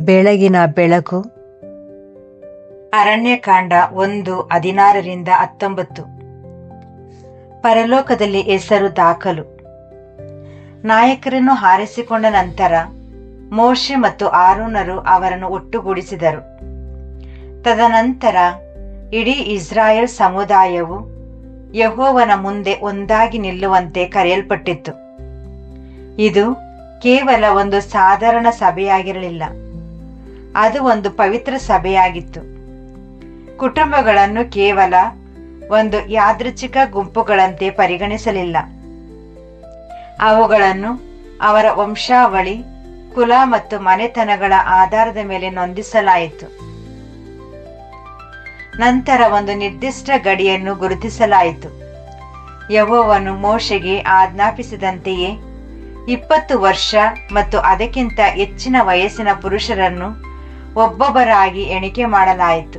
ಬೆಳಗಿನ ಬೆಳಕು. ಅರಣ್ಯಕಾಂಡ 1:16-19. ಪರಲೋಕದಲ್ಲಿ ಹೆಸರು ದಾಖಲು. ನಾಯಕರನ್ನು ಹಾರಿಸಿಕೊಂಡ ನಂತರ ಮೋಶೆ ಮತ್ತು ಆರೋನರು ಅವರನ್ನು ಒಟ್ಟುಗೂಡಿಸಿದರು. ತದನಂತರ ಇಡೀ ಇಸ್ರಾಯೇಲ್ ಸಮುದಾಯವು ಯೆಹೋವನ ಮುಂದೆ ಒಂದಾಗಿ ನಿಲ್ಲುವಂತೆ ಕರೆಯಲ್ಪಟ್ಟಿತು. ಇದು ಕೇವಲ ಒಂದು ಸಾಧಾರಣ ಸಭೆಯಾಗಿರಲಿಲ್ಲ, ಅದು ಒಂದು ಪವಿತ್ರ ಸಭೆಯಾಗಿತ್ತು. ಕುಟುಂಬಗಳನ್ನು ಕೇವಲ ಒಂದು ಯಾದೃಚ್ಛಿಕ ಗುಂಪುಗಳಂತೆ ಪರಿಗಣಿಸಲಿಲ್ಲ. ಅವುಗಳನ್ನು ಅವರ ವಂಶಾವಳಿ, ಕುಲ ಮತ್ತು ಮನೆತನಗಳ ಆಧಾರದ ಮೇಲೆ ನೊಂದಿಸಲಾಯಿತು. ನಂತರ ಒಂದು ನಿರ್ದಿಷ್ಟ ಗಡಿಯನ್ನು ಗುರುತಿಸಲಾಯಿತು. ಯೆಹೋವನು ಮೋಶೆಗೆ ಆಜ್ಞಾಪಿಸಿದಂತೆಯೇ 20 ವರ್ಷ ಮತ್ತು ಅದಕ್ಕಿಂತ ಹೆಚ್ಚಿನ ವಯಸ್ಸಿನ ಪುರುಷರನ್ನು ಒಬ್ಬೊಬ್ಬರಾಗಿ ಎಣಿಕೆ ಮಾಡಲಾಯಿತು.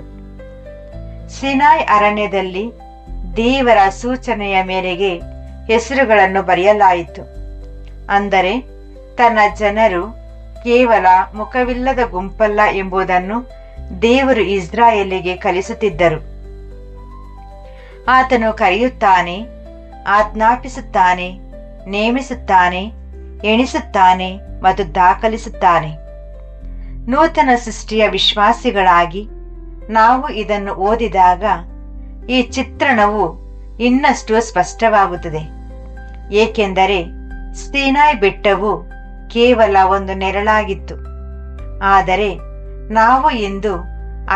ಸಿನಾಯ್ ಅರಣ್ಯದಲ್ಲಿ ದೇವರ ಸೂಚನೆಯ ಮೇರೆಗೆ ಹೆಸರುಗಳನ್ನು ಬರೆಯಲಾಯಿತು. ಅಂದರೆ ತನ್ನ ಜನರು ಕೇವಲ ಮುಖವಿಲ್ಲದ ಗುಂಪಲ್ಲ ಎಂಬುದನ್ನು ದೇವರು ಇಸ್ರಾಯೇಲಿಗೆ ಕಲಿಸುತ್ತಿದ್ದರು. ಆತನು ಕರೆಯುತ್ತಾನೆ, ಆಜ್ಞಾಪಿಸುತ್ತಾನೆ, ನೇಮಿಸುತ್ತಾನೆ, ಎಣಿಸುತ್ತಾನೆ ಮತ್ತು ದಾಖಲಿಸುತ್ತಾನೆ. ನೂತನ ಸೃಷ್ಟಿಯ ವಿಶ್ವಾಸಿಗಳಾಗಿ ನಾವು ಇದನ್ನು ಓದಿದಾಗ ಈ ಚಿತ್ರಣವು ಇನ್ನಷ್ಟು ಸ್ಪಷ್ಟವಾಗುತ್ತದೆ. ಏಕೆಂದರೆ ಸೀನಾಯ್ ಬೆಟ್ಟವು ಕೇವಲ ಒಂದು ನೆರಳಾಗಿತ್ತು, ಆದರೆ ನಾವು ಇಂದು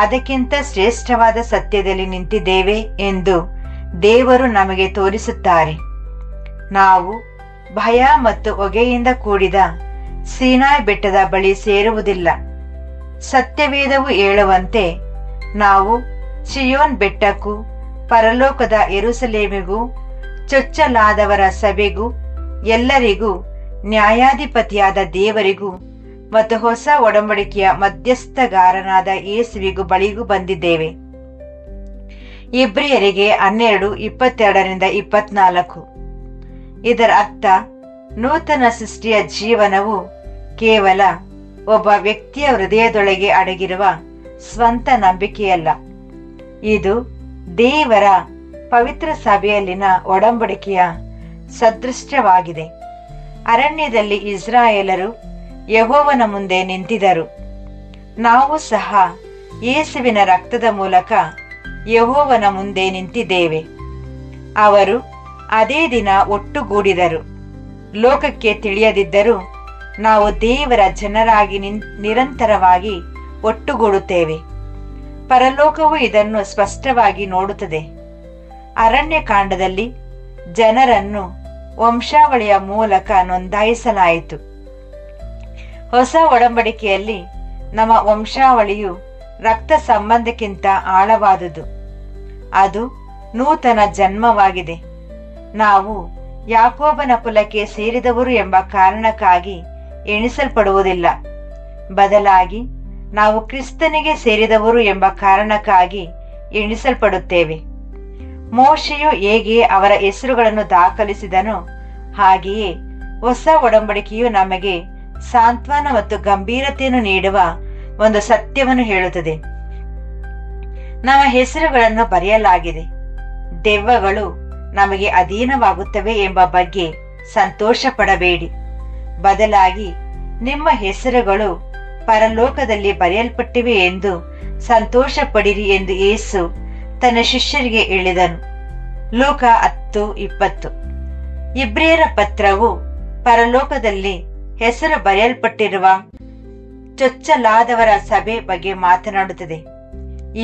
ಅದಕ್ಕಿಂತ ಶ್ರೇಷ್ಠವಾದ ಸತ್ಯದಲ್ಲಿ ನಿಂತಿದ್ದೇವೆ ಎಂದು ದೇವರು ನಮಗೆ ತೋರಿಸುತ್ತಾರೆ. ನಾವು ಭಯ ಮತ್ತು ಹೊಗೆಯಿಂದ ಕೂಡಿದ ಸೀನಾಯ್ ಬೆಟ್ಟದ ಬಳಿ ಸೇರುವುದಿಲ್ಲ. ಸತ್ಯವೇದವು ಹೇಳುವಂತೆ ನಾವು ಚಿಯೋನ್ ಬೆಟ್ಟಕ್ಕೂ, ಪರಲೋಕದ ಯೆರೂಸಲೇಮಿಗೂ, ಚೊಚ್ಚಲಾದವರ ಸಭೆಗೂ, ಎಲ್ಲರಿಗೂ ನ್ಯಾಯಾಧಿಪತಿಯಾದ ದೇವರಿಗೂ ಮತ್ತು ಹೊಸ ಒಡಂಬಡಿಕೆಯ ಮಧ್ಯಸ್ಥಗಾರನಾದ ಯೇಸುವಿಗೂ ಬಳಿಗೂ ಬಂದಿದ್ದೇವೆ. ಇಬ್ರಿಯರಿಗೆ 12:22-24. ಇದರ ಅರ್ಥ, ನೂತನ ಸೃಷ್ಟಿಯ ಜೀವನವು ಕೇವಲ ಒಬ್ಬ ವ್ಯಕ್ತಿಯ ಹೃದಯದೊಳಗೆ ಅಡಗಿರುವ ಸ್ವಂತ ನಂಬಿಕೆಯಲ್ಲ, ಇದು ದೇವರ ಪವಿತ್ರ ಸಭೆಯಲ್ಲಿನ ಒಡಂಬಡಿಕೆಯ ಸದೃಷ್ಟವಾಗಿದೆ. ಅರಣ್ಯದಲ್ಲಿ ಇಸ್ರಾಯೇಲರು ಯೆಹೋವನ ಮುಂದೆ ನಿಂತಿದ್ದರು. ನಾವು ಸಹ ಯೇಸುವಿನ ರಕ್ತದ ಮೂಲಕ ಯೆಹೋವನ ಮುಂದೆ ನಿಂತಿದ್ದೇವೆ. ಅವರು ಅದೇ ದಿನ ಒಟ್ಟುಗೂಡಿದರು. ಲೋಕಕ್ಕೆ ತಿಳಿಯದಿದ್ದರೂ ನಾವು ದೇವರ ಜನರಾಗಿ ನಿರಂತರವಾಗಿ ಒಟ್ಟುಗೂಡುತ್ತೇವೆ. ಪರಲೋಕವು ಇದನ್ನು ಸ್ಪಷ್ಟವಾಗಿ ನೋಡುತ್ತದೆ. ಅರಣ್ಯಕಾಂಡದಲ್ಲಿ ಜನರನ್ನು ವಂಶಾವಳಿಯ ಮೂಲಕ ನೋಂದಾಯಿಸಲಾಯಿತು. ಹೊಸ ಒಡಂಬಡಿಕೆಯಲ್ಲಿ ನಮ್ಮ ವಂಶಾವಳಿಯು ರಕ್ತ ಸಂಬಂಧಕ್ಕಿಂತ ಆಳವಾದುದು. ಅದು ನೂತನ ಜನ್ಮವಾಗಿದೆ. ನಾವು ಯಾಕೋಬನ ಕುಲಕ್ಕೆ ಸೇರಿದವರು ಎಂಬ ಕಾರಣಕ್ಕಾಗಿ ಎಣಿಸಲ್ಪಡುವುದಿಲ್ಲ. ಬದಲಾಗಿ ನಾವು ಕ್ರಿಸ್ತನಿಗೆ ಸೇರಿದವರು ಎಂಬ ಕಾರಣಕ್ಕಾಗಿ ಎಣಿಸಲ್ಪಡುತ್ತೇವೆ. ಮೋಶೆಯು ಹೇಗೆ ಅವರ ಹೆಸರುಗಳನ್ನು ದಾಖಲಿಸಿದನೋ ಹಾಗೆಯೇ ಹೊಸ ಒಡಂಬಡಿಕೆಯು ನಮಗೆ ಸಾಂತ್ವನ ಮತ್ತು ಗಂಭೀರತೆಯನ್ನು ನೀಡುವ ಒಂದು ಸತ್ಯವನ್ನು ಹೇಳುತ್ತದೆ. ನಮ್ಮ ಹೆಸರುಗಳನ್ನು ಬರೆಯಲಾಗಿದೆ. ದೆವ್ವಗಳು ನಮಗೆ ಅಧೀನವಾಗುತ್ತವೆ ಎಂಬ ಬಗ್ಗೆ ಸಂತೋಷ ಪಡಬೇಡಿ. ಬದಲಾಗಿ ನಿಮ್ಮ ಹೆಸರುಗಳು ಪರಲೋಕದಲ್ಲಿ ಬರೆಯಲ್ಪಟ್ಟಿವೆ ಎಂದು ಸಂತೋಷ ಪಡಿರಿ ಎಂದು ಯೇಸು ತನ್ನ ಶಿಷ್ಯರಿಗೆ ಹೇಳಿದನು. ಲೂಕ 10:20. ಇಬ್ರಿಯರ ಪತ್ರವು ಪರಲೋಕದಲ್ಲಿ ಹೆಸರು ಬರೆಯಲ್ಪಟ್ಟಿರುವ ಚೊಚ್ಚಲಾದವರ ಸಭೆ ಬಗ್ಗೆ ಮಾತನಾಡುತ್ತದೆ.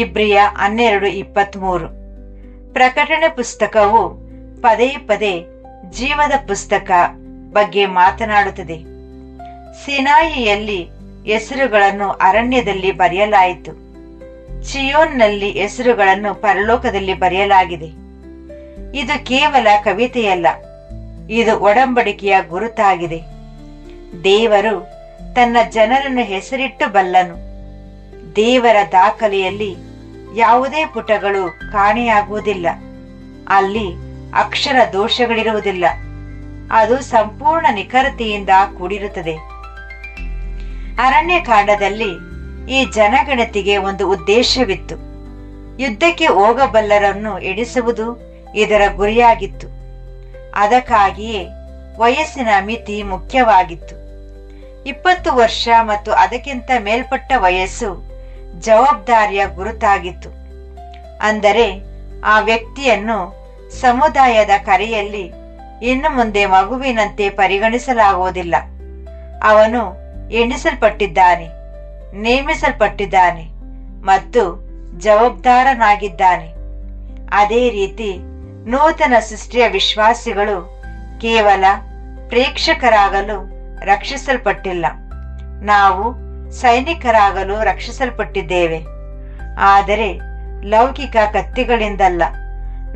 ಇಬ್ರಿಯ 12:23. ಪ್ರಕಟಣೆ ಪುಸ್ತಕವು ಪದೇ ಪದೇ ಜೀವದ ಪುಸ್ತಕ ಬಗ್ಗೆ ಮಾತನಾಡುತ್ತದೆ. ಸಿನಾಯಿಯಲ್ಲಿ ಹೆಸರುಗಳನ್ನು ಅರಣ್ಯದಲ್ಲಿ ಬರೆಯಲಾಯಿತು. ಚಿಯೋನ್ನಲ್ಲಿ ಹೆಸರುಗಳನ್ನು ಪರಲೋಕದಲ್ಲಿ ಬರೆಯಲಾಗಿದೆ. ಇದು ಕೇವಲ ಕವಿತೆಯಲ್ಲ, ಇದು ಒಡಂಬಡಿಕೆಯ ಗುರುತಾಗಿದೆ. ದೇವರು ತನ್ನ ಜನರನ್ನು ಹೆಸರಿಟ್ಟು ಬಲ್ಲನು. ದೇವರ ದಾಖಲೆಯಲ್ಲಿ ಯಾವುದೇ ಪುಟಗಳು ಕಾಣೆಯಾಗುವುದಿಲ್ಲ. ಅಲ್ಲಿ ಅಕ್ಷರ ದೋಷಗಳಿರುವುದಿಲ್ಲ. ಅದು ಸಂಪೂರ್ಣ ನಿಖರತೆಯಿಂದ ಕೂಡಿರುತ್ತದೆ. ಅರಣ್ಯಕಾಂಡದಲ್ಲಿ ಈ ಜನಗಣತಿಗೆ ಒಂದು ಉದ್ದೇಶವಿತ್ತು. ಯುದ್ಧಕ್ಕೆ ಹೋಗಬಲ್ಲರನ್ನು ಎಣಿಸುವುದು ಇದರ ಗುರಿಯಾಗಿತ್ತು. ಅದಕ್ಕಾಗಿಯೇ ವಯಸ್ಸಿನ ಮಿತಿ ಮುಖ್ಯವಾಗಿತ್ತು. 20 ವರ್ಷ ಮತ್ತು ಅದಕ್ಕಿಂತ ಮೇಲ್ಪಟ್ಟ ವಯಸ್ಸು ಜವಾಬ್ದಾರಿಯ ಗುರುತಾಗಿತ್ತು. ಅಂದರೆ ಆ ವ್ಯಕ್ತಿಯನ್ನು ಸಮುದಾಯದ ಕರೆಯಲ್ಲಿ ಇನ್ನು ಮುಂದೆ ಮಗುವಿನಂತೆ ಪರಿಗಣಿಸಲಾಗುವುದಿಲ್ಲ. ಅವನು ಎಣಿಸಲ್ಪಟ್ಟಿದ್ದಾನೆ, ನೇಮಿಸಲ್ಪಟ್ಟಿದ್ದಾನೆ ಮತ್ತು ಜವಾಬ್ದಾರನಾಗಿದ್ದಾನೆ. ಅದೇ ರೀತಿ ನೂತನ ಸೃಷ್ಟಿಯ ವಿಶ್ವಾಸಿಗಳು ಕೇವಲ ಪ್ರೇಕ್ಷಕರಾಗಲು ರಕ್ಷಿಸಲ್ಪಟ್ಟಿಲ್ಲ, ನಾವು ಸೈನಿಕರಾಗಲು ರಕ್ಷಿಸಲ್ಪಟ್ಟಿದ್ದೇವೆ. ಆದರೆ ಲೌಕಿಕ ಕತ್ತಿಗಳಿಂದಲ್ಲ.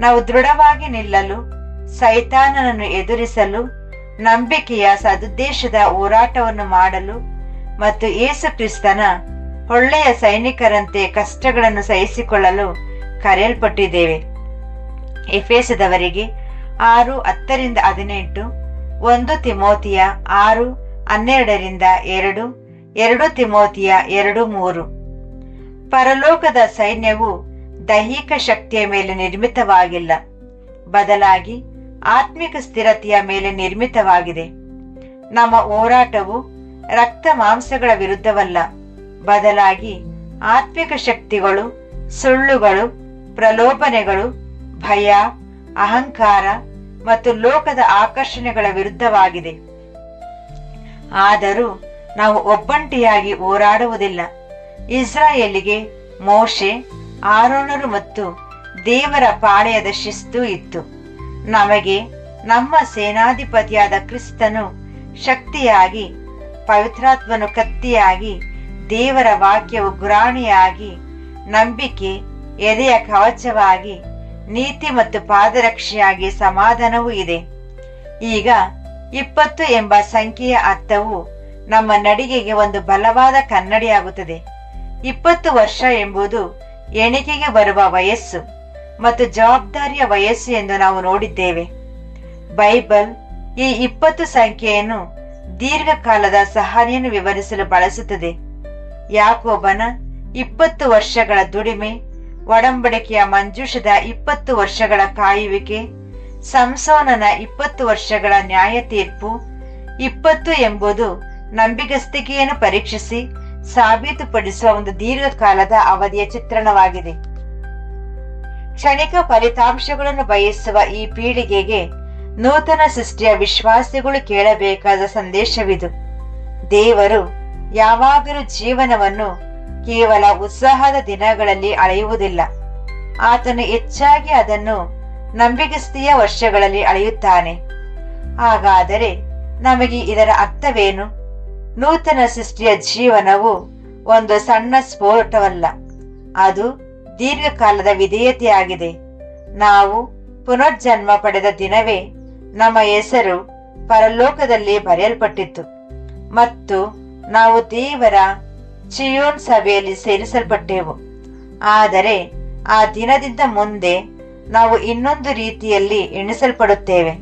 ನಾವು ದೃಢವಾಗಿ ನಿಲ್ಲಲು, ಸೈತಾನನನ್ನು ಎದುರಿಸಲು, ನಂಬಿಕೆಯ ಸದುದ್ದೇಶದ ಹೋರಾಟವನ್ನು ಮಾಡಲು ಮತ್ತು ಯೇಸು ಕ್ರಿಸ್ತನ ಒಳ್ಳೆಯ ಸೈನಿಕರಂತೆ ಕಷ್ಟಗಳನ್ನು ಸಹಿಸಿಕೊಳ್ಳಲು ಕರೆಯಲ್ಪಟ್ಟಿದ್ದೇವೆ. ಎಫೆಸದವರಿಗೆ 6:10-18, 1 ತಿಮೋತಿಯ 6:12-2, 2 ತಿಮೋತಿಯ 2:3. ಪರಲೋಕದ ಸೈನ್ಯವು ದೈಹಿಕ ಶಕ್ತಿಯ ಮೇಲೆ ನಿರ್ಮಿತವಾಗಿಲ್ಲ, ಬದಲಾಗಿ ಆತ್ಮಿಕ ಸ್ಥಿರತೆಯ ಮೇಲೆ ನಿರ್ಮಿತವಾಗಿದೆ. ನಮ್ಮ ಹೋರಾಟವು ರಕ್ತ ಮಾಂಸಗಳ ವಿರುದ್ಧವಲ್ಲ, ಬದಲಾಗಿ ಆತ್ಮಿಕ ಶಕ್ತಿಗಳು, ಸುಳ್ಳುಗಳು, ಪ್ರಲೋಭನೆಗಳು, ಭಯ, ಅಹಂಕಾರ ಮತ್ತು ಲೋಕದ ಆಕರ್ಷಣೆಗಳ ವಿರುದ್ಧವಾಗಿದೆ. ಆದರೂ ನಾವು ಒಬ್ಬಂಟಿಯಾಗಿ ಹೋರಾಡುವುದಿಲ್ಲ. ಇಸ್ರಾಯೇಲಿಗೆ ಮೋಶೆ, ಆರೋನರು ಮತ್ತು ದೇವರ ಪಾಳೆಯದ ಶಿಸ್ತು ಇತ್ತು. ನಮಗೆ ನಮ್ಮ ಸೇನಾಧಿಪತಿಯಾದ ಕ್ರಿಸ್ತನು ಶಕ್ತಿಯಾಗಿ, ಪವಿತ್ರಾತ್ಮನು ಕತ್ತಿಯಾಗಿ, ದೇವರ ವಾಕ್ಯವು ಗುರಾಣಿಯಾಗಿ, ನಂಬಿಕೆ ಎದೆಯ ಕವಚವಾಗಿ, ನೀತಿ ಮತ್ತು ಪಾದರಕ್ಷೆಯಾಗಿ ಸಮಾಧಾನವೂ ಇದೆ. ಈಗ 20 ಎಂಬ ಸಂಖ್ಯೆಯ ಅರ್ಥವು ನಮ್ಮ ನಡಿಗೆಗೆ ಒಂದು ಬಲವಾದ ಕನ್ನಡಿಯಾಗುತ್ತದೆ. 20 ವರ್ಷ ಎಂಬುದು ಎಣಿಕೆಗೆ ಬರುವ ವಯಸ್ಸು ಮತ್ತು ಜವಾಬ್ದಾರಿಯ ವಯಸ್ಸು ಎಂದು ನಾವು ನೋಡಿದ್ದೇವೆ. ಬೈಬಲ್ ಈ 20 ಸಂಖ್ಯೆಯನ್ನು ದೀರ್ಘಕಾಲದ ಸಹನೆಯನ್ನು ವಿವರಿಸಲು ಬಳಸುತ್ತದೆ. ಯಾಕೋಬನ 20 ವರ್ಷಗಳ ದುಡಿಮೆ, ಒಡಂಬಡಿಕೆಯ ಮಂಜೂಷದ 20 ವರ್ಷಗಳ ಕಾಯುವಿಕೆ, ಸಂಸೋನನ 20 ವರ್ಷಗಳ ನ್ಯಾಯ ತೀರ್ಪು. 20 ಎಂಬುದು ನಂಬಿಗಸ್ತಿಕೆಯನ್ನು ಪರೀಕ್ಷಿಸಿ ಸಾಬೀತುಪಡಿಸುವ ಒಂದು ದೀರ್ಘಕಾಲದ ಅವಧಿಯ ಚಿತ್ರಣವಾಗಿದೆ. ಕ್ಷಣಿಕ ಫಲಿತಾಂಶಗಳನ್ನು ಬಯಸುವ ಈ ಪೀಳಿಗೆಗೆ ನೂತನ ಸೃಷ್ಟಿಯ ವಿಶ್ವಾಸಿಗಳು ಕೇಳಬೇಕಾದ ಸಂದೇಶವಿದು. ದೇವರು ಯಾವಾಗಲೂ ಜೀವನವನ್ನು ಕೇವಲ ಉತ್ಸಾಹದ ದಿನಗಳಲ್ಲಿ ಅಳೆಯುವುದಿಲ್ಲ. ಆತನು ಹೆಚ್ಚಾಗಿ ಅದನ್ನು ನಂಬಿಗಸ್ತಿಯ ವರ್ಷಗಳಲ್ಲಿ ಅಳೆಯುತ್ತಾನೆ. ಹಾಗಾದರೆ ನಮಗೆ ಇದರ ಅರ್ಥವೇನು? ನೂತನ ಸೃಷ್ಟಿಯ ಜೀವನವು ಒಂದು ಸಣ್ಣ ಸ್ಫೋಟವಲ್ಲ, ಅದು ದೀರ್ಘಕಾಲದ ವಿಧೇಯತೆಯಾಗಿದೆ. ನಾವು ಪುನರ್ಜನ್ಮ ಪಡೆದ ದಿನವೇ ನಮ್ಮ ಹೆಸರು ಪರಲೋಕದಲ್ಲಿ ಬರೆಯಲ್ಪಟ್ಟಿತ್ತು ಮತ್ತು ನಾವು ದೇವರ ಚಿಯೋನ್ ಸಭೆಯಲ್ಲಿ ಸೇರಿಸಲ್ಪಟ್ಟೆವು. ಆದರೆ ಆ ದಿನದಿಂದ ಮುಂದೆ ನಾವು ಇನ್ನೊಂದು ರೀತಿಯಲ್ಲಿ ಎಣಿಸಲ್ಪಡುತ್ತೇವೆ,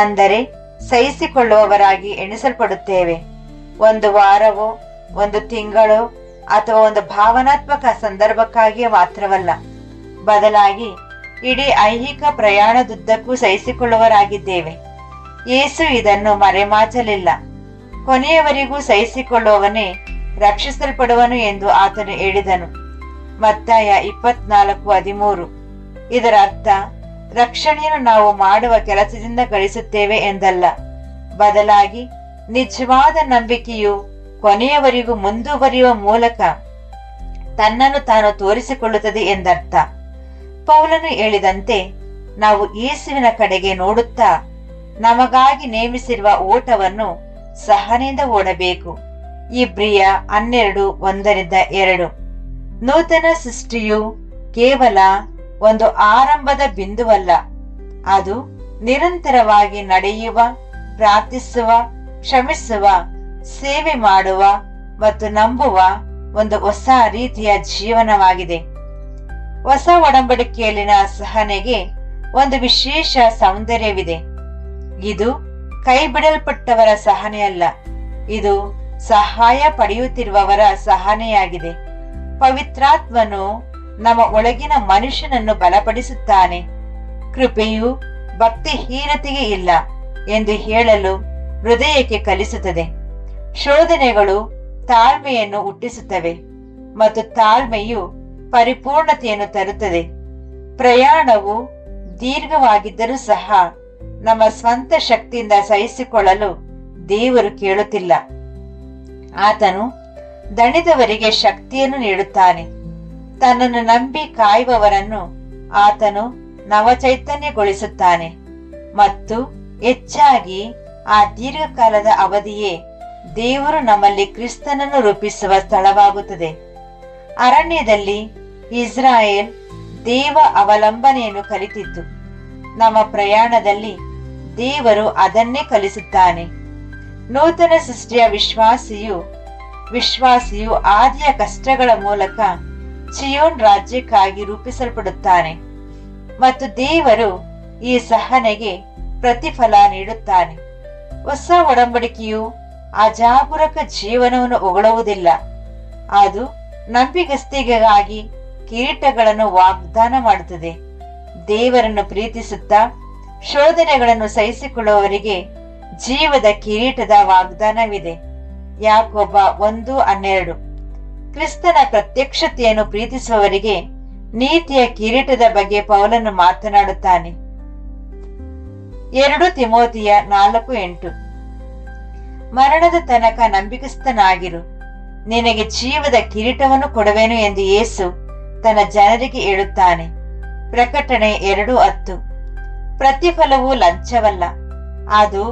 ಅಂದರೆ ಸಹಿಸಿಕೊಳ್ಳುವವರಾಗಿ ಎಣಿಸಲ್ಪಡುತ್ತೇವೆ. ಒಂದು ವಾರವೋ, ಒಂದು ತಿಂಗಳೋ ಅಥವಾ ಒಂದು ಭಾವನಾತ್ಮಕ ಸಂದರ್ಭಕ್ಕಾಗಿ ಮಾತ್ರವಲ್ಲ, ಬದಲಾಗಿ ಇಡೀ ಐಹಿಕ ಪ್ರಯಾಣದುದ್ದಕ್ಕೂ ಸಹಿಸಿಕೊಳ್ಳುವರಾಗಿದ್ದೇವೆ. ಯೇಸು ಇದನ್ನು ಮರೆಮಾಚಲಿಲ್ಲ. ಕೊನೆಯವರೆಗೂ ಸಹಿಸಿಕೊಳ್ಳುವವನೇ ರಕ್ಷಿಸಲ್ಪಡುವನು ಎಂದು ಆತನು ಹೇಳಿದನು. ಮತ್ತಾಯ 24:13. ಇದರ ಅರ್ಥ ರಕ್ಷಣೆಯನ್ನು ನಾವು ಮಾಡುವ ಕೆಲಸದಿಂದ ಗಳಿಸುತ್ತೇವೆ ಎಂದಲ್ಲ, ಬದಲಾಗಿ ನಿಜವಾದ ನಂಬಿಕೆಯು ಕೊನೆಯವರೆಗೂ ಮುಂದುವರಿಯುವ ಮೂಲಕ ತನ್ನನ್ನು ತಾನು ತೋರಿಸಿಕೊಳ್ಳುತ್ತದೆ ಎಂದರ್ಥ. ಪೌಲನು ಹೇಳಿದಂತೆ ನಾವು ಯೇಸುವಿನ ಕಡೆಗೆ ನೋಡುತ್ತಾ ನಮಗಾಗಿ ನೇಮಿಸಿರುವ ಓಟವನ್ನು ಸಹನೆಯಿಂದ ಓಡಬೇಕು. ಇಬ್ರಿಯ 12:1-2. ನೂತನ ಸೃಷ್ಟಿಯು ಕೇವಲ ಒಂದು ಆರಂಭದ ಬಿಂದುವಲ್ಲ, ಅದು ನಿರಂತರವಾಗಿ ನಡೆಯುವ, ಪ್ರಾರ್ಥಿಸುವ, ಕ್ಷಮಿಸುವ, ಸೇವೆ ಮಾಡುವ ಮತ್ತು ನಂಬುವ ಒಂದು ಹೊಸ ರೀತಿಯ ಜೀವನವಾಗಿದೆ. ಹೊಸ ಒಡಂಬಡಿಕೆಯಲ್ಲಿನ ಸಹನೆಗೆ ಒಂದು ವಿಶೇಷ ಸೌಂದರ್ಯವಿದೆ. ಇದು ಕೈ ಬಿಡಲ್ಪಟ್ಟವರ ಸಹನೆಯಲ್ಲ, ಇದು ಸಹಾಯ ಪಡೆಯುತ್ತಿರುವವರ ಸಹನೆಯಾಗಿದೆ. ಪವಿತ್ರಾತ್ಮನು ನಮ್ಮ ಒಳಗಿನ ಮನುಷ್ಯನನ್ನು ಬಲಪಡಿಸುತ್ತಾನೆ. ಕೃಪೆಯು ಭಕ್ತಿಹೀನತೆಗೆ ಇಲ್ಲ ಎಂದು ಹೇಳಲು ಹೃದಯಕ್ಕೆ ಕಲಿಸುತ್ತದೆ. ಶೋಧನೆಗಳು ತಾಳ್ಮೆಯನ್ನು ಹುಟ್ಟಿಸುತ್ತವೆ ಮತ್ತು ತಾಳ್ಮೆಯು ಪರಿಪೂರ್ಣತೆಯನ್ನು ತರುತ್ತದೆ. ಪ್ರಯಾಣವು ದೀರ್ಘವಾಗಿದ್ದರೂ ಸಹ ನಮ್ಮ ಸ್ವಂತ ಶಕ್ತಿಯಿಂದ ಸಹಿಸಿಕೊಳ್ಳಲು ದೇವರು ಕೇಳುತ್ತಿಲ್ಲ. ಆತನು ದಣಿದವರಿಗೆ ಶಕ್ತಿಯನ್ನು ನೀಡುತ್ತಾನೆ. ತನ್ನನ್ನು ನಂಬಿ ಕಾಯುವವರನ್ನು ಆತನು ನವಚೈತನ್ಯಗೊಳಿಸುತ್ತಾನೆ ಮತ್ತು ಹೆಚ್ಚಾಗಿ ಆ ದೀರ್ಘಕಾಲದ ಅವಧಿಯೇ ದೇವರು ನಮ್ಮಲ್ಲಿ ಕ್ರಿಸ್ತನನ್ನು ರೂಪಿಸುವ ಸ್ಥಳವಾಗುತ್ತದೆ. ಅರಣ್ಯದಲ್ಲಿ ಇಸ್ರಾಯೇಲ್ ದೇವ ಅವಲಂಬನೆಯನ್ನು ಕಲಿತಿತ್ತು. ನಮ್ಮ ಪ್ರಯಾಣದಲ್ಲಿ ದೇವರು ಅದನ್ನೇ ಕಲಿಸುತ್ತಾನೆ. ನೂತನ ಸೃಷ್ಟಿಯ ವಿಶ್ವಾಸಿಯು ಆದಿಯ ಕಷ್ಟಗಳ ಮೂಲಕ ಚಿಯೋನ್ ರಾಜ್ಯಕ್ಕಾಗಿ ರೂಪಿಸಲ್ಪಡುತ್ತಾನೆ ಮತ್ತು ದೇವರು ಈ ಸಹನೆಗೆ ಪ್ರತಿಫಲ ನೀಡುತ್ತಾನೆ. ಹೊಸ ಒಡಂಬಡಿಕೆಯು ಅಜಾಬುರಕ ಜೀವನವನ್ನು ಹೊಗಳುವುದಿಲ್ಲ. ಅದು ನಂಬಿಗಸ್ತಿಗಾಗಿ ಕಿರೀಟಗಳನ್ನು ವಾಗ್ದಾನ ಮಾಡುತ್ತದೆ. ದೇವರನ್ನು ಪ್ರೀತಿಸುತ್ತಾ ಶೋಧನೆಗಳನ್ನು ಸಹಿಸಿಕೊಳ್ಳುವವರಿಗೆ ಜೀವದ ಕಿರೀಟದ ವಾಗ್ದಾನವಿದೆ. ಯಾಕೋಬ 1:12. ಕ್ರಿಸ್ತನ ಪ್ರತ್ಯಕ್ಷತೆಯನ್ನು ಪ್ರೀತಿಸುವವರಿಗೆ ನೀತಿಯ ಕಿರೀಟದ ಬಗ್ಗೆ ಪೌಲನು ಮಾತನಾಡುತ್ತಾನೆ. 2 ತಿಮೋತಿಯ 4:8. ಮರಣದ ತನಕ ನಂಬಿಗಸ್ತನಾಗಿರು, ನಿನಗೆ ಜೀವದ ಕಿರೀಟವನ್ನು ಕೊಡುವೆನು ಎಂದು ಯೇಸು ತನ್ನ ಜನರಿಗೆ ಹೇಳುತ್ತಾನೆ. ಪ್ರಕಟಣೆ 2:10. ಪ್ರತಿಫಲವು ಲಂಚವಲ್ಲ, ಅದು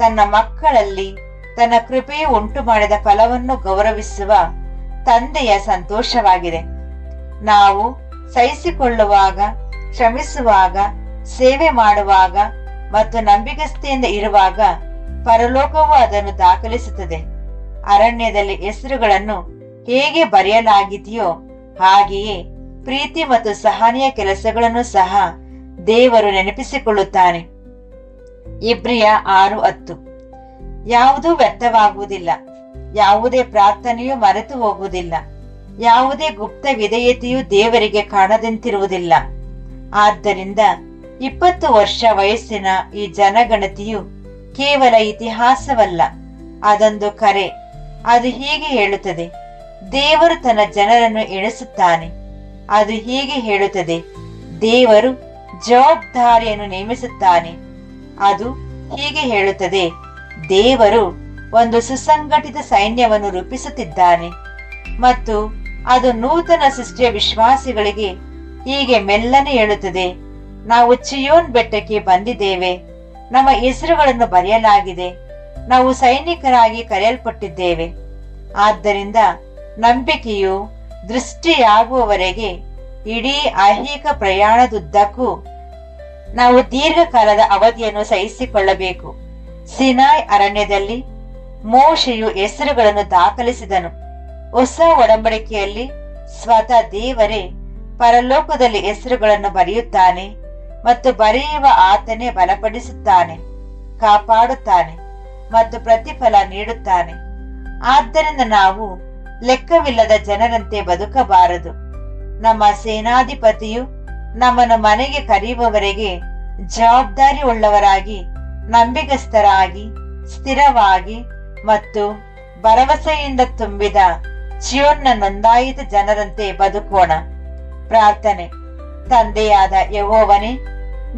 ತನ್ನ ಮಕ್ಕಳಲ್ಲಿ ತನ್ನ ಕೃಪೆಯು ಉಂಟು ಮಾಡಿದ ಫಲವನ್ನು ಗೌರವಿಸುವ ತಂದೆಯ ಸಂತೋಷವಾಗಿದೆ. ನಾವು ಸಹಿಸಿಕೊಳ್ಳುವಾಗ, ಶ್ರಮಿಸುವಾಗ, ಸೇವೆ ಮಾಡುವಾಗ ಮತ್ತು ನಂಬಿಗಸ್ತೆಯಿಂದ ಇರುವಾಗ ಪರಲೋಕವು ಅದನ್ನು ದಾಖಲಿಸುತ್ತದೆ. ಅರಣ್ಯದಲ್ಲಿ ಹೆಸರುಗಳನ್ನು ಹೇಗೆ ಬರೆಯಲಾಗಿದೆಯೋ ಹಾಗೆಯೇ ಪ್ರೀತಿ ಮತ್ತು ಸಹನೆಯ ಕೆಲಸಗಳನ್ನು ಸಹ ದೇವರು ನೆನಪಿಸಿಕೊಳ್ಳುತ್ತಾನೆ. ಇಬ್ರಿಯ 6:10. ಯಾವುದೂ ವ್ಯರ್ಥವಾಗುವುದಿಲ್ಲ, ಯಾವುದೇ ಪ್ರಾರ್ಥನೆಯೂ ಮರೆತು ಹೋಗುವುದಿಲ್ಲ, ಯಾವುದೇ ಗುಪ್ತ ವಿಧೇಯತೆಯೂ ದೇವರಿಗೆ ಕಾಣದಂತಿರುವುದಿಲ್ಲ. ಆದ್ದರಿಂದ 20 ವರ್ಷ ವಯಸ್ಸಿನ ಈ ಜನಗಣತಿಯು ಕೇವಲ ಇತಿಹಾಸವಲ್ಲ, ಅದೊಂದು ಕರೆ. ಅದು ಹೀಗೆ ಹೇಳುತ್ತದೆ, ದೇವರು ತನ್ನ ಜನರನ್ನು ಎಣಿಸುತ್ತಾನೆ. ಅದು ಹೀಗೆ ಹೇಳುತ್ತದೆ, ದೇವರು ಜವಾಬ್ದಾರಿಯನ್ನು ನೇಮಿಸುತ್ತಾನೆ. ಅದು ಹೀಗೆ ಹೇಳುತ್ತದೆ, ದೇವರು ಒಂದು ಸುಸಂಘಟಿತ ಸೈನ್ಯವನ್ನು ರೂಪಿಸುತ್ತಿದ್ದಾನೆ. ಮತ್ತು ಅದು ನೂತನ ಸೃಷ್ಟಿಯ ವಿಶ್ವಾಸಿಗಳಿಗೆ ಹೀಗೆ ಮೆಲ್ಲನೆ ಹೇಳುತ್ತದೆ, ನಾವು ಚಿಯೋನ್ ಬೆಟ್ಟಕ್ಕೆ ಬಂದಿದ್ದೇವೆ, ನಮ್ಮ ಹೆಸರುಗಳನ್ನು ಬರೆಯಲಾಗಿದೆ, ನಾವು ಸೈನಿಕರಾಗಿ ಕರೆಯಲ್ಪಟ್ಟಿದ್ದೇವೆ. ಆದ್ದರಿಂದ ನಂಬಿಕೆಯು ದೃಷ್ಟಿಯಾಗುವವರೆಗೆ ಇಡೀ ಐಹಿಕ ಪ್ರಯಾಣದುದ್ದಕ್ಕೂ ನಾವು ದೀರ್ಘಕಾಲದ ಅವಧಿಯನ್ನು ಸಹಿಸಿಕೊಳ್ಳಬೇಕು. ಸಿನಾಯ್ ಅರಣ್ಯದಲ್ಲಿ ಮೋಶೆಯು ಹೆಸರುಗಳನ್ನು ದಾಖಲಿಸಿದನು. ಹೊಸ ಒಡಂಬಡಿಕೆಯಲ್ಲಿ ಸ್ವತಃ ದೇವರೇ ಪರಲೋಕದಲ್ಲಿ ಹೆಸರುಗಳನ್ನು ಬರೆಯುತ್ತಾನೆ ಮತ್ತು ಬರೆಯುವ ಆತನೇ ಬಲಪಡಿಸುತ್ತಾನೆ, ಕಾಪಾಡುತ್ತಾನೆ ಮತ್ತು ಪ್ರತಿಫಲ ನೀಡುತ್ತಾನೆ. ಆದ್ದರಿಂದ ನಾವು ಲೆಕ್ಕವಿಲ್ಲದ ಜನರಂತೆ ಬದುಕಬಾರದು. ನಮ್ಮ ಸೇನಾಧಿಪತಿಯು ನಮ್ಮನ್ನು ಮನೆಗೆ ಕರೆಯುವವರೆಗೆ ಜವಾಬ್ದಾರಿ ಉಳ್ಳವರಾಗಿ, ನಂಬಿಗಸ್ತರಾಗಿ, ಸ್ಥಿರವಾಗಿ ಮತ್ತು ಭರವಸೆಯಿಂದ ತುಂಬಿದ ಚಿಯೋನ್ನ ನೋಂದಾಯಿತ ಜನರಂತೆ ಬದುಕೋಣ. ಪ್ರಾರ್ಥನೆ. ತಂದೆಯಾದ ಯೆಹೋವನೇ,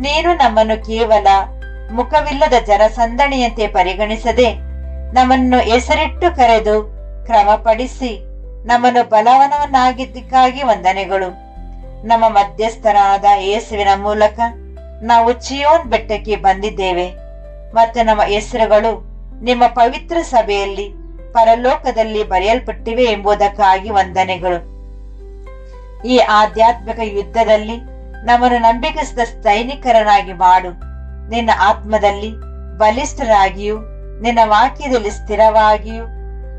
ನೀನು ನಮ್ಮನ್ನು ಕೇವಲ ಮುಖವಿಲ್ಲದ ಜನಸಂದಣಿಯಂತೆ ಪರಿಗಣಿಸದೆ ನಮ್ಮನ್ನು ಹೆಸರಿಟ್ಟು ಕರೆದು ಕ್ರಮಪಡಿಸಿ ನಮ್ಮನ್ನು ಬಲವನ್ನವನ್ನಾಗಿದ್ದಕ್ಕಾಗಿ ವಂದನೆಗಳು. ನಮ್ಮ ಮಧ್ಯಸ್ಥರಾದ ಯೇಸುವಿನ ಮೂಲಕ ನಾವು ಚಿಯೋನ್ ಬೆಟ್ಟಕ್ಕೆ ಬಂದಿದ್ದೇವೆ ಮತ್ತು ನಮ್ಮ ಹೆಸರುಗಳು ನಿಮ್ಮ ಪವಿತ್ರ ಸಭೆಯಲ್ಲಿ ಪರಲೋಕದಲ್ಲಿ ಬರೆಯಲ್ಪಟ್ಟಿವೆ ಎಂಬುದಕ್ಕಾಗಿ ವಂದನೆಗಳು. ಈ ಆಧ್ಯಾತ್ಮಿಕ ಯುದ್ಧದಲ್ಲಿ ನಮ್ಮನ್ನು ನಂಬಿಕಸ್ಥ ಸೈನಿಕರನ್ನಾಗಿ ಮಾಡು. ನಿನ್ನ ಆತ್ಮದಲ್ಲಿ ಬಲಿಷ್ಠರಾಗಿಯೂ ನಿನ್ನ ವಾಕ್ಯದಲ್ಲಿ ಸ್ಥಿರವಾಗಿಯೂ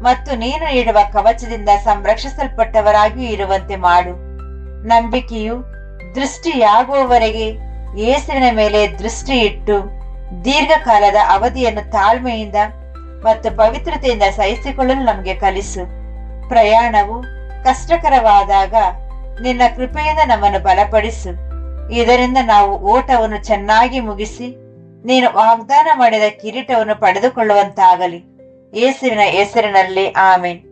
ಮತ್ತು ನೀನು ನೀಡುವ ಕವಚದಿಂದ ಸಂರಕ್ಷಿಸಲ್ಪಟ್ಟವರಾಗಿಯೂ ಇರುವಂತೆ ಮಾಡು. ನಂಬಿಕೆಯು ದೃಷ್ಟಿಯಾಗುವವರೆಗೆ ಯೇಸುವಿನ ಮೇಲೆ ದೃಷ್ಟಿ ಇಟ್ಟು ದೀರ್ಘಕಾಲದ ಅವಧಿಯನ್ನು ತಾಳ್ಮೆಯಿಂದ ಮತ್ತು ಪವಿತ್ರತೆಯಿಂದ ಸಹಿಸಿಕೊಳ್ಳಲು ನಮಗೆ ಕಲಿಸು. ಪ್ರಯಾಣವು ಕಷ್ಟಕರವಾದಾಗ ನಿನ್ನ ಕೃಪೆಯಿಂದ ನಮ್ಮನ್ನು ಬಲಪಡಿಸು. ಇದರಿಂದ ನಾವು ಓಟವನ್ನು ಚೆನ್ನಾಗಿ ಮುಗಿಸಿ ನೀನು ವಾಗ್ದಾನ ಮಾಡಿದ ಕಿರೀಟವನ್ನು ಪಡೆದುಕೊಳ್ಳುವಂತಾಗಲಿ. ಯೇಸುವಿನ ಹೆಸರಿನಲ್ಲಿ ಆಮೆನ್.